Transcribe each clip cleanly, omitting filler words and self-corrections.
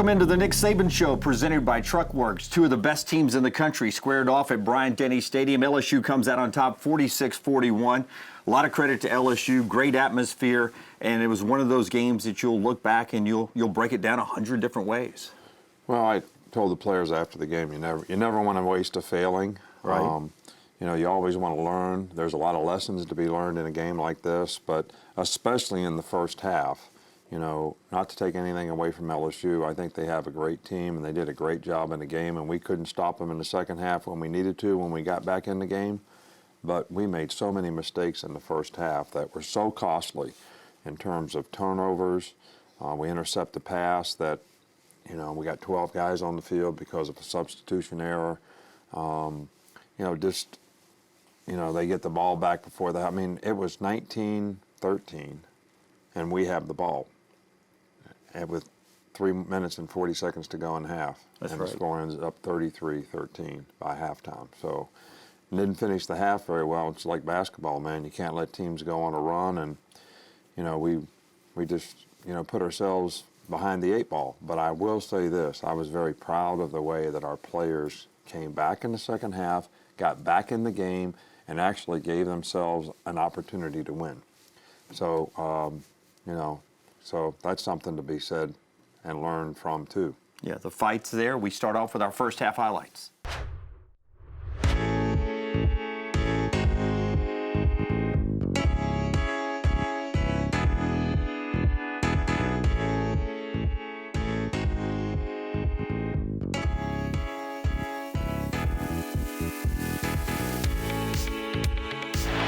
Welcome into the Nick Saban Show, presented by Truckworks. Two of the best teams in the country squared off at Bryant-Denny Stadium. LSU comes out on top 46-41. A lot of credit to LSU, great atmosphere, and it was one of those games that you'll look back and you'll break it down 100 different ways. Well, I told the players after the game, you never want to waste a failing. Right. You always want to learn. There's a lot of lessons to be learned in a game like this, but especially in the first half. Not to take anything away from LSU, I think they have a great team and they did a great job in the game, and we couldn't stop them in the second half when we needed to, when we got back in the game. But we made so many mistakes in the first half that were so costly in terms of turnovers. We intercept the pass that, we got 12 guys on the field because of a substitution error. They get the ball back before that. I mean, it was 19-13, and we have the ball. And with 3 minutes and 40 seconds to go in half. That's and right. The score ends up 33-13 by halftime. So didn't finish the half very well. It's like basketball, man. You can't let teams go on a run, and we just put ourselves behind the eight ball. But I will say this: I was very proud of the way that our players came back in the second half, got back in the game, and actually gave themselves an opportunity to win. So So that's something to be said and learned from, too. Yeah, the fight's there. We start off with our first half highlights.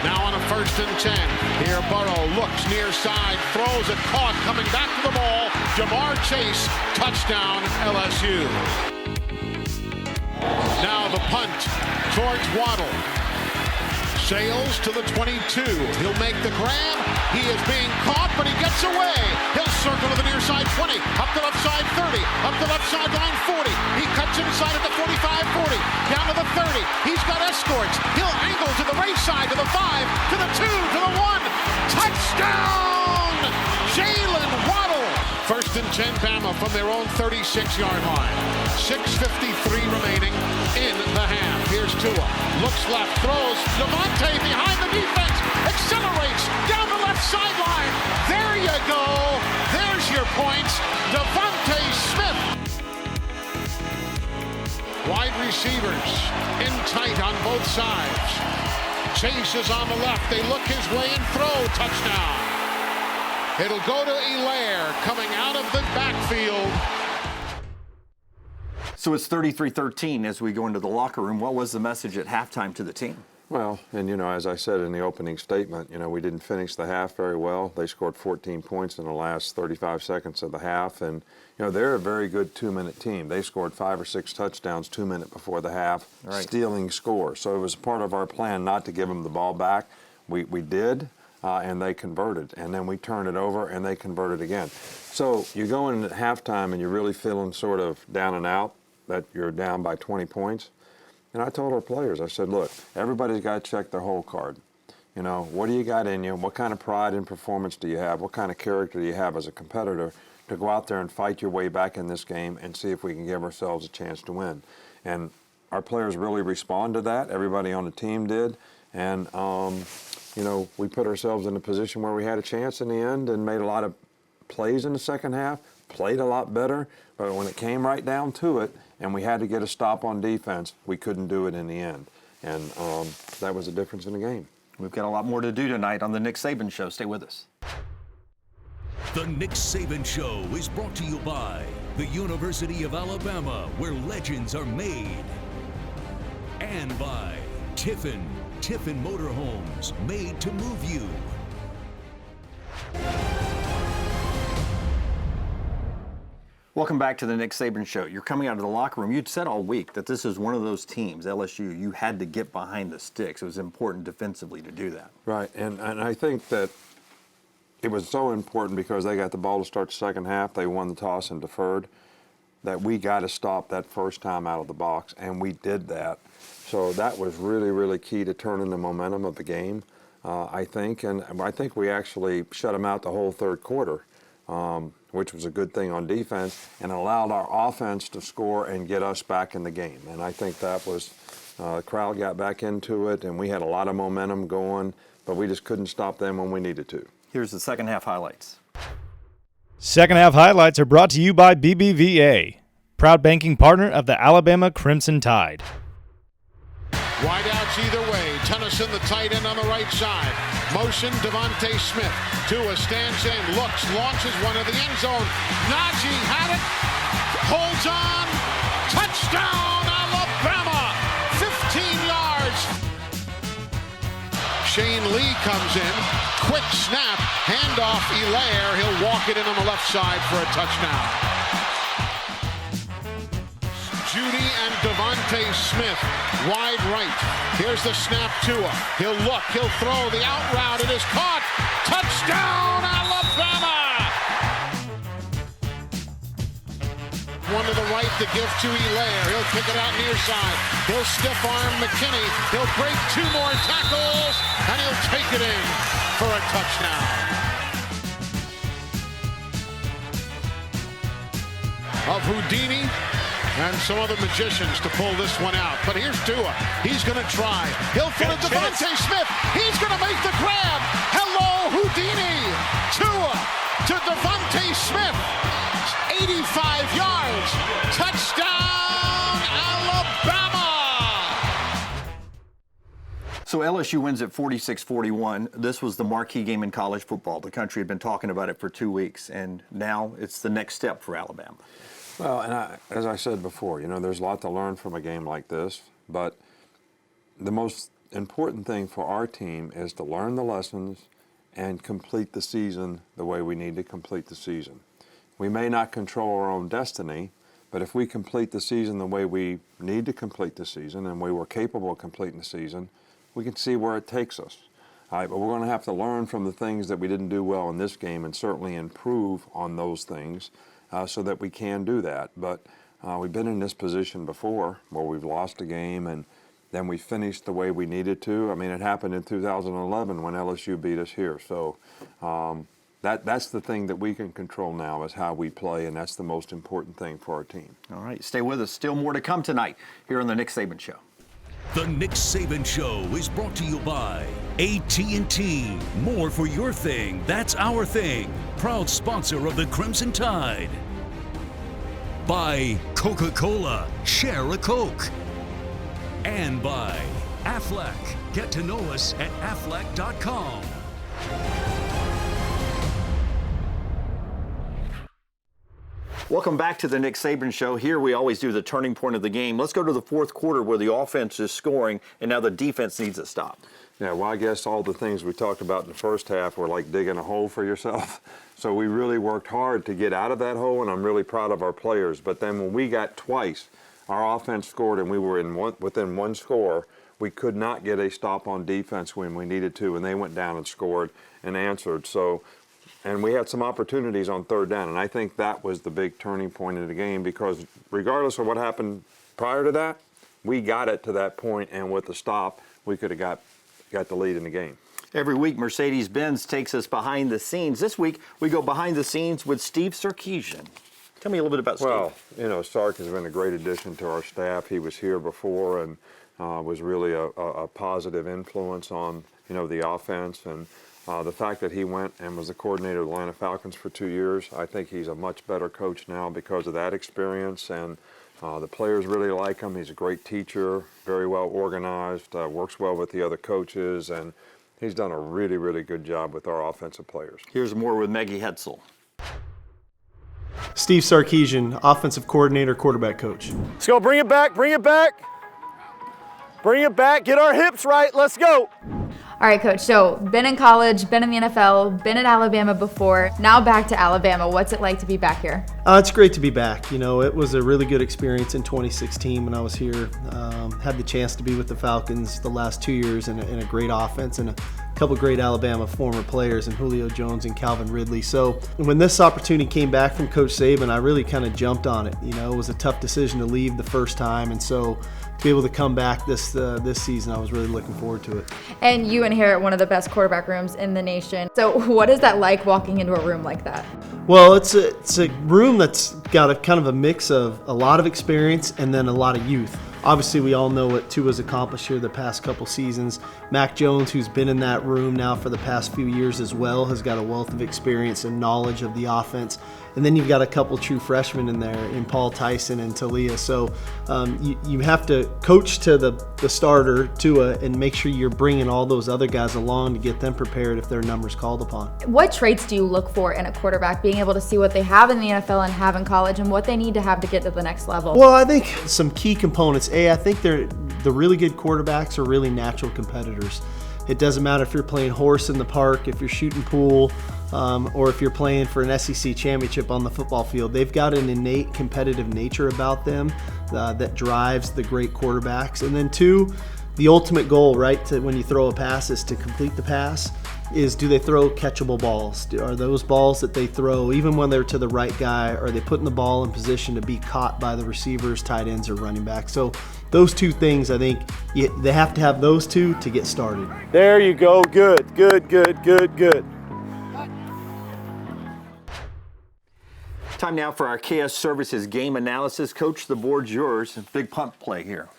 Now on a 1st and 10. Here Burrow looks near side, throws it, caught, coming back to the ball. Jamar Chase, touchdown LSU. Now the punt towards Waddle. Sails to the 22. He'll make the grab. He is being caught, but he gets away. He'll circle to the near side 20, up the left side 30, up the left sideline 40. He cuts inside at the 45-40, down to the 30. He's got escorts. He'll angle to the right side, to the 5, to the 2, to the 1. Touchdown! Jalen Waddle. 1st and 10, Bama from their own 36-yard line. 6:53 remaining in the half. Here's Tua. Looks left, throws. Devontae behind the defense. Accelerates down the left sideline. There you go. There's your points. Devontae Smith. Wide receivers in tight on both sides. Chase is on the left. They look his way and throw. Touchdown. It'll go to Hilaire coming out of the backfield. So it's 33-13 as we go into the locker room. What was the message at halftime to the team? Well, and as I said in the opening statement, we didn't finish the half very well. They scored 14 points in the last 35 seconds of the half, and they're a very good 2-minute team. They scored 5 or 6 touchdowns 2 minutes before the half, right. Stealing scores. So it was part of our plan not to give them the ball back. We did, and they converted, and then we turned it over and they converted again. So you go in at halftime and you're really feeling sort of down and out that you're down by 20 points. And I told our players, I said, look, everybody's got to check their whole card. What do you got in you? What kind of pride and performance do you have? What kind of character do you have as a competitor to go out there and fight your way back in this game and see if we can give ourselves a chance to win? And our players really responded to that. Everybody on the team did. And, we put ourselves in a position where we had a chance in the end and made a lot of plays in the second half, played a lot better. But when it came right down to it, and we had to get a stop on defense, we couldn't do it in the end. And that was the difference in the game. We've got a lot more to do tonight on the Nick Saban Show. Stay with us. The Nick Saban Show is brought to you by the University of Alabama, where legends are made. And by Tiffin Motorhomes, made to move you. Welcome back to the Nick Saban Show. You're coming out of the locker room. You'd said all week that this is one of those teams, LSU, you had to get behind the sticks. It was important defensively to do that. Right, and I think that it was so important because they got the ball to start the second half. They won the toss and deferred, that we got to stop that first time out of the box, and we did that. So that was really, really key to turning the momentum of the game, I think. And I think we actually shut them out the whole third quarter. which was a good thing on defense, and allowed our offense to score and get us back in the game. And I think that was, the crowd got back into it, and we had a lot of momentum going, but we just couldn't stop them when we needed to. Here's the second half highlights. Second half highlights are brought to you by BBVA, proud banking partner of the Alabama Crimson Tide. Wideouts either way. Tennyson, the tight end on the right side. Motion, Devontae Smith. Tua stands in, looks, launches one of the end zone. Najee had it, holds on. Touchdown, Alabama! 15 yards. Shane Lee comes in. Quick snap, handoff, Elaire. He'll walk it in on the left side for a touchdown. Judy and Devontae Smith, wide right. Here's the snap, Tua. He'll look, he'll throw, the out route, it is caught. Touchdown, Alabama! One to the right to give to Elaire. He'll kick it out near side. He'll stiff arm McKinney. He'll break two more tackles, and he'll take it in for a touchdown. Of Houdini and some other magicians to pull this one out. But here's Tua. He's going to try. He'll throw to Devontae Smith. He's going to make the grab. Hello, Houdini. Tua to Devontae Smith. 85 yards. Touchdown, Alabama. So LSU wins at 46-41. This was the marquee game in college football. The country had been talking about it for 2 weeks, and now it's the next step for Alabama. Well, and as I said before, there's a lot to learn from a game like this, but the most important thing for our team is to learn the lessons and complete the season the way we need to complete the season. We may not control our own destiny, but if we complete the season the way we need to complete the season and we were capable of completing the season, we can see where it takes us. All right, but we're going to have to learn from the things that we didn't do well in this game and certainly improve on those things. So that we can do that. But we've been in this position before where we've lost a game and then we finished the way we needed to. I mean, it happened in 2011 when LSU beat us here. So that's the thing that we can control now is how we play, and that's the most important thing for our team. All right, stay with us. Still more to come tonight here on The Nick Saban Show. The Nick Saban Show is brought to you by AT&T. More for your thing, that's our thing. Proud sponsor of the Crimson Tide. By Coca-Cola, share a Coke. And by Aflac. Get to know us at aflac.com. Welcome back to the Nick Saban Show. Here we always do the turning point of the game. Let's go to the fourth quarter where the offense is scoring and now the defense needs to stop. Yeah, well, I guess all the things we talked about in the first half were like digging a hole for yourself. So we really worked hard to get out of that hole, and I'm really proud of our players. But then when we got twice, our offense scored and we were within one score, we could not get a stop on defense when we needed to, and they went down and scored and answered. And we had some opportunities on third down, and I think that was the big turning point in the game because regardless of what happened prior to that, we got it to that point, and with the stop, we could have got the lead in the game. Every week, Mercedes-Benz takes us behind the scenes. This week, we go behind the scenes with Steve Sarkisian. Tell me a little bit about Steve. Well, Sark has been a great addition to our staff. He was here before and was really a positive influence on, the offense. And the fact that he went and was the coordinator of the Atlanta Falcons for 2 years, I think he's a much better coach now because of that experience. And the players really like him. He's a great teacher, very well organized, works well with the other coaches, and he's done a really, really good job with our offensive players. Here's more with Maggie Hetzel. Steve Sarkisian, offensive coordinator, quarterback coach. Let's go, bring it back, bring it back. Bring it back, get our hips right, let's go. All right, Coach, so been in college, been in the NFL, been at Alabama before, now back to Alabama. What's it like to be back here? It's great to be back. It was a really good experience in 2016 when I was here. Had the chance to be with the Falcons the last 2 years in a great offense and a couple great Alabama former players in Julio Jones and Calvin Ridley. So when this opportunity came back from Coach Saban, I really kind of jumped on it. You know, it was a tough decision to leave the first time, and so to be able to come back this season, I was really looking forward to it. And you inherit one of the best quarterback rooms in the nation. So what is that like walking into a room like that? Well, it's a room that's got a kind of a mix of a lot of experience and then a lot of youth. Obviously, we all know what Tua's accomplished here the past couple seasons. Mac Jones, who's been in that room now for the past few years as well, has got a wealth of experience and knowledge of the offense. And then you've got a couple true freshmen in there in Paul Tyson and Talia. So you have to coach to the starter, Tua, and make sure you're bringing all those other guys along to get them prepared if their number's called upon. What traits do you look for in a quarterback, being able to see what they have in the NFL and have in college and what they need to have to get to the next level? Well, I think some key components. I think the really good quarterbacks are really natural competitors. It doesn't matter if you're playing horse in the park, if you're shooting pool, or if you're playing for an SEC championship on the football field. They've got an innate competitive nature about them that drives the great quarterbacks. And then two, the ultimate goal, right, when you throw a pass is to complete the pass, is do they throw catchable balls? Are those balls that they throw, even when they're to the right guy, are they putting the ball in position to be caught by the receivers, tight ends, or running back? So those two things, I think, they have to have those two to get started. There you go. Good, good, good, good, good. Time now for our KS Services game analysis. Coach, the board's yours. Big punt play here.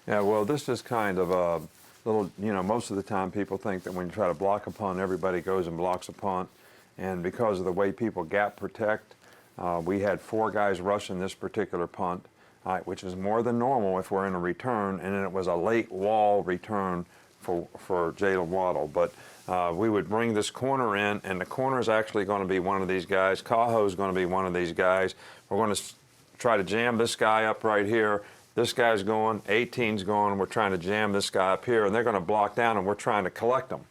Yeah, well, this is kind of a little, most of the time people think that when you try to block a punt, everybody goes and blocks a punt. And because of the way people gap protect, we had 4 guys rushing this particular punt, which is more than normal if we're in a return. And then it was a late wall return for Jalen Waddle. But we would bring this corner in, and the corner is actually going to be one of these guys. Cajo is going to be one of these guys. We're going to try to jam this guy up right here. This guy's going, 18's going, we're trying to jam this guy up here, and they're going to block down, and we're trying to collect them.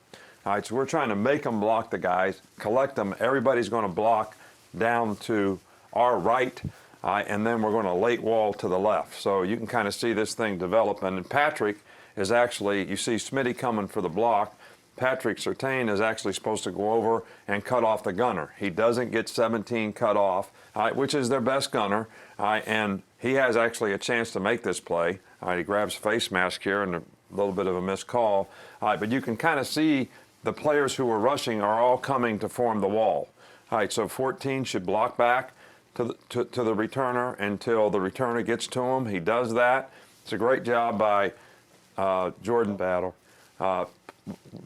All right, so we're trying to make them block the guys, collect them. Everybody's going to block down to our right, and then we're going to late wall to the left. So you can kind of see this thing develop. And Patrick is actually, you see Smitty coming for the block. Patrick Surtain is actually supposed to go over and cut off the gunner. He doesn't get 17 cut off, which is their best gunner, and he has actually a chance to make this play. He grabs face mask here and a little bit of a missed call. But you can kind of see the players who are rushing are all coming to form the wall. All right, so 14 should block back to the returner until the returner gets to him. He does that. It's a great job by Jordan Battle.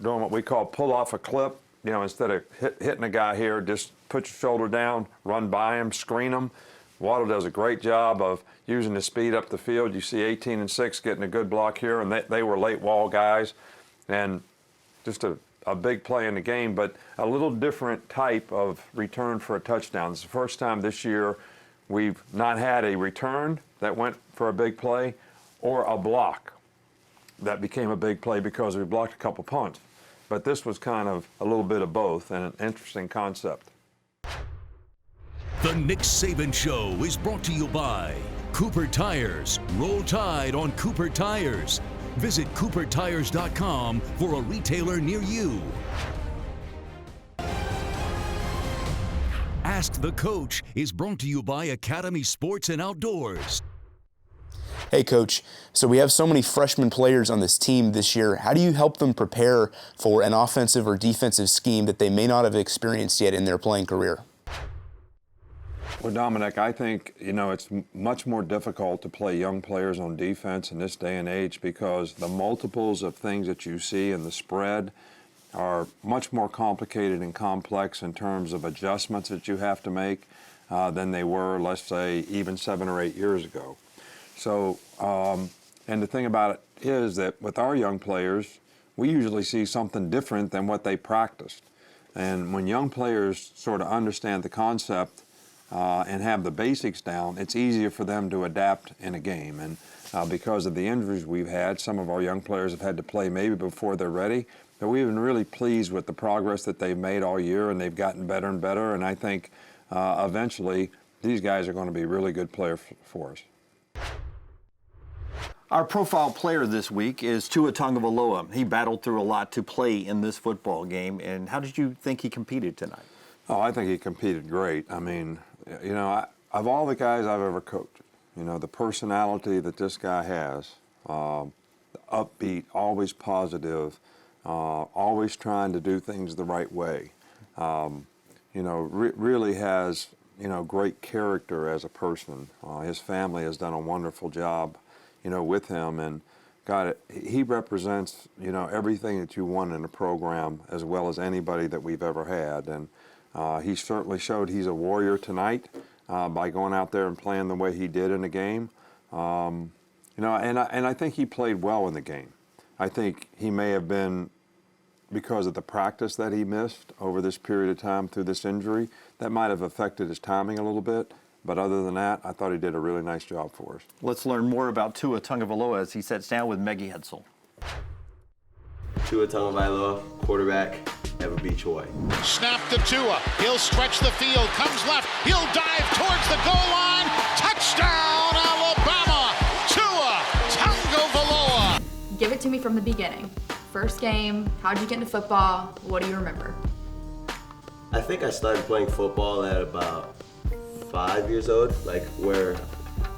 Doing what we call pull off a clip, instead of hitting a guy here, just put your shoulder down, run by him, screen him. Waddle does a great job of using the speed up the field. You see 18 and 6 getting a good block here, and they were late wall guys. And just a big play in the game, but a little different type of return for a touchdown. It's the first time this year we've not had a return that went for a big play or a block that became a big play because we blocked a couple punts. But this was kind of a little bit of both, and an interesting concept. The Nick Saban Show is brought to you by Cooper Tires. Roll Tide on Cooper Tires. Visit coopertires.com for a retailer near you. Ask the Coach is brought to you by Academy Sports and Outdoors. Hey, Coach. So we have so many freshman players on this team this year. How do you help them prepare for an offensive or defensive scheme that they may not have experienced yet in their playing career? Well, Dominic, I think, it's much more difficult to play young players on defense in this day and age because the multiples of things that you see in the spread are much more complicated and complex in terms of adjustments that you have to make than they were, let's say, even 7 or 8 years ago. So, and the thing about it is that with our young players, we usually see something different than what they practiced. And when young players sort of understand the concept and have the basics down, it's easier for them to adapt in a game. And because of the injuries we've had, some of our young players have had to play maybe before they're ready. But we've been really pleased with the progress that they've made all year, and they've gotten better and better. And I think eventually these guys are going to be really good players for us. Our profile player this week is Tua Tagovailoa. He battled through a lot to play in this football game. And how did you think he competed tonight? Oh, I think he competed great. I mean, you know, of all the guys I've ever coached, you know, the personality that this guy has, upbeat, always positive, always trying to do things the right way, you know, really has, you know, great character as a person. His family has done a wonderful job, you know, with him, and God, he represents, you know, everything that you want in a program as well as anybody that we've ever had. And he certainly showed he's a warrior tonight by going out there and playing the way he did in the game. You know, and I think he played well in the game. I think he may have been, because of the practice that he missed over this period of time through this injury, that might have affected his timing a little bit. But other than that, I thought he did a really nice job for us. Let's learn more about Tua Tagovailoa as he sits down with Meggie Hetzel. Tua Tagovailoa, quarterback, have a beach Hawaii. Snap to Tua. He'll stretch the field. Comes left. He'll dive towards the goal line. Touchdown, Alabama. Tua Tagovailoa. Give it to me from the beginning. First game, how'd you get into football? What do you remember? I think I started playing football at about 5 years old, like where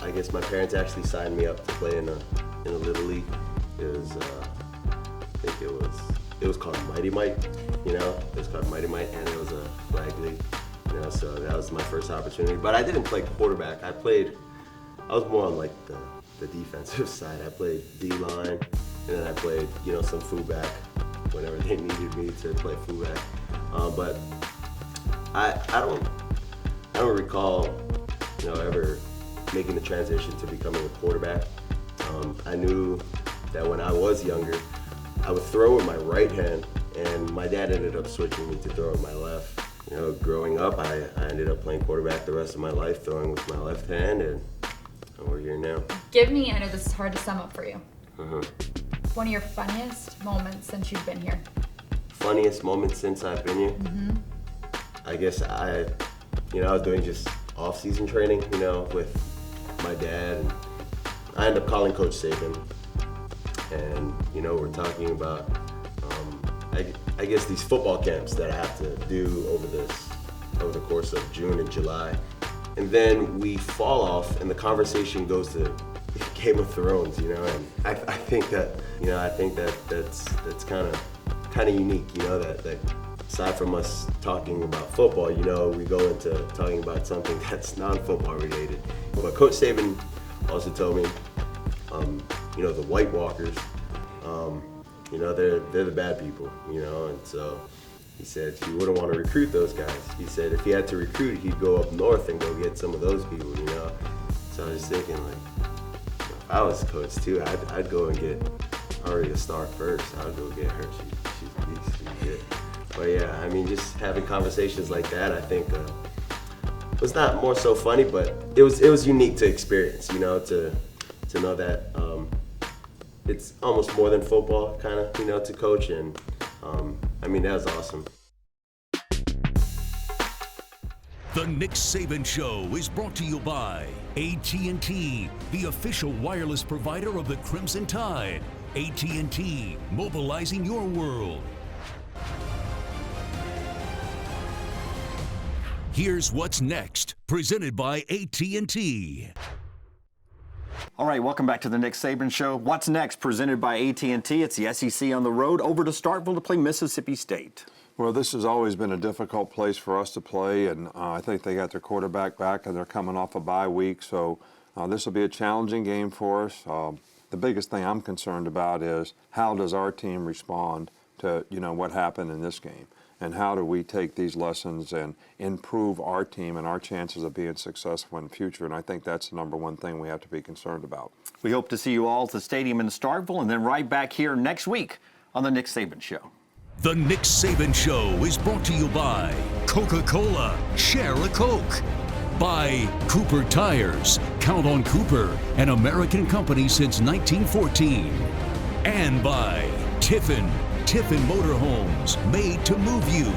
I guess my parents actually signed me up to play in a little league. It was, I think it was called Mighty Might, you know? It was called Mighty Might, and it was a flag league, you know, so that was my first opportunity. But I didn't play quarterback. I was more on like the defensive side. I played D-line, and then I played, you know, some fullback whenever they needed me to play fullback. But I don't recall, you know, ever making the transition to becoming a quarterback. I knew that when I was younger, I would throw with my right hand, and my dad ended up switching me to throw with my left. You know, growing up, I ended up playing quarterback the rest of my life, throwing with my left hand, and we're here now. Give me, I know this is hard to sum up for you. One of your funniest moments since you've been here. Funniest moment since I've been here? I guess I was doing just off-season training, you know, with my dad, and I ended up calling Coach Saban, and, you know, we're talking about, I guess these football camps that I have to do over the course of June and July. And then we fall off, and the conversation goes to Game of Thrones, you know, and I think that's kind of unique, you know, that aside from us talking about football, you know, we go into talking about something that's non-football related. But Coach Saban also told me, you know, the White Walkers, you know, they're the bad people, you know, and so he said he wouldn't want to recruit those guys. He said if he had to recruit, he'd go up north and go get some of those people, you know. So I was thinking, like, if I was coach too, I'd go and get Aria Stark first. I'd go get her. She's a beast. She's good. But yeah, I mean, just having conversations like that, I think was not more so funny, but it was unique to experience, you know, to know that it's almost more than football, kind of, you know, to coach, and I mean, that was awesome. The Nick Saban Show is brought to you by AT&T, the official wireless provider of the Crimson Tide. AT&T, mobilizing your world. Here's what's next, presented by AT&T. All right, welcome back to the Nick Saban Show. What's next, presented by AT&T. It's the SEC on the road over to Starkville to play Mississippi State. Well, this has always been a difficult place for us to play, and I think they got their quarterback back, and they're coming off a bye week, so this will be a challenging game for us. The biggest thing I'm concerned about is how does our team respond to, you know, what happened in this game, and how do we take these lessons and improve our team and our chances of being successful in the future, and I think that's the number one thing we have to be concerned about. We hope to see you all at the stadium in Starkville, and then right back here next week on the Nick Saban Show. The Nick Saban Show is brought to you by Coca-Cola, share a Coke. By Cooper Tires, count on Cooper, an American company since 1914. And by Tiffin Motorhomes, made to move you.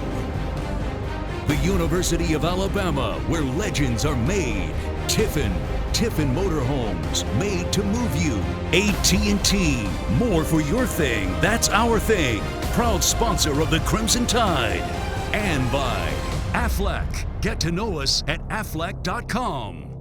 The University of Alabama, where legends are made. Tiffin Tiffin Motorhomes, made to move you. AT&T, more for your thing, that's our thing. Proud sponsor of the Crimson Tide. And by Aflac. Get to know us at aflac.com.